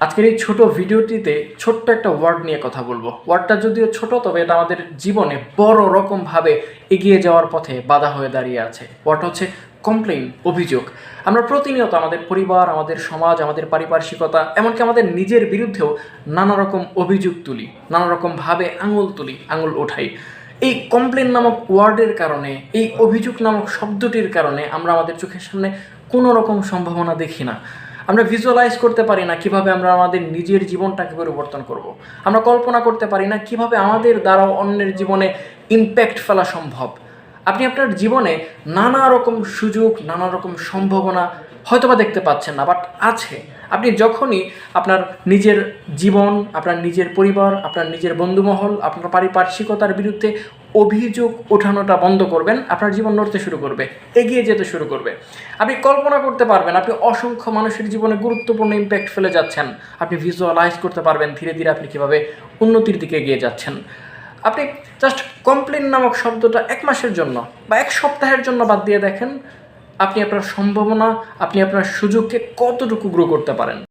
আজকের এই ছোট ভিডিওটিতে ছোট্ট একটা ওয়ার্ড নিয়ে কথা বলবো। ওয়ার্ডটা যদিও ছোট, তবে এটা আমাদের জীবনে বড় রকমভাবে এগিয়ে যাওয়ার পথে বাধা হয়ে দাঁড়িয়ে আছে। ওয়ার্ডটা হচ্ছে কমপ্লেইন, অভিযোগ। আমরা প্রতিনিয়ত আমাদের পরিবার, আমাদের সমাজ, আমাদের পারিপার্শ্বিকতা, এমনকি আমাদের নিজের বিরুদ্ধেও নানা রকম অভিযোগ তুলি, নানা রকমভাবে আঙুল তুলি, আঙুল ওঠাই। এই কমপ্লেন নামক ওয়ার্ডের কারণে, এই অভিযোগ নামক শব্দটির কারণে আমরা আমাদের চোখের সামনে কোনো রকম সম্ভাবনা দেখি না। আমরা ভিজুয়ালাইজ করতে পারি না কিভাবে আমরা আমাদের নিজের জীবনটাকে পরিবর্তন করব। আমরা কল্পনা করতে পারি না কিভাবে আমাদের দ্বারা অন্যের জীবনে ইম্প্যাক্ট ফেলা সম্ভব। আপনি আপনার জীবনে নানা রকম সুযোগ, নানা রকম সম্ভাবনা হয়তোবা দেখতে পাচ্ছেন না, বাট আছে। আপনি যখনই আপনার নিজের জীবন, আপনার নিজের পরিবার, আপনার নিজের বন্ধুমহল, আপনার পারিপার্শ্বিকতার বিরুদ্ধে অভিযোগ ওঠানোটা বন্ধ করবেন, আপনার জীবন নড়তে শুরু করবে, এগিয়ে যেতে শুরু করবে। আপনি কল্পনা করতে পারবেন আপনি অসংখ্য মানুষের জীবনে গুরুত্বপূর্ণ ইম্প্যাক্ট ফেলে যাচ্ছেন। আপনি ভিজুয়ালাইজ করতে পারবেন ধীরে ধীরে আপনি কীভাবে উন্নতির দিকে এগিয়ে যাচ্ছেন। আপনি জাস্ট কমপ্লেন নামক শব্দটা 1 মাসের জন্য বা 1 সপ্তাহের জন্য বাদ দিয়ে দেখেন, আপনি আপনার সম্ভাবনা, আপনি আপনার সুযোগকে কতটুকু গ্রো করতে পারেন।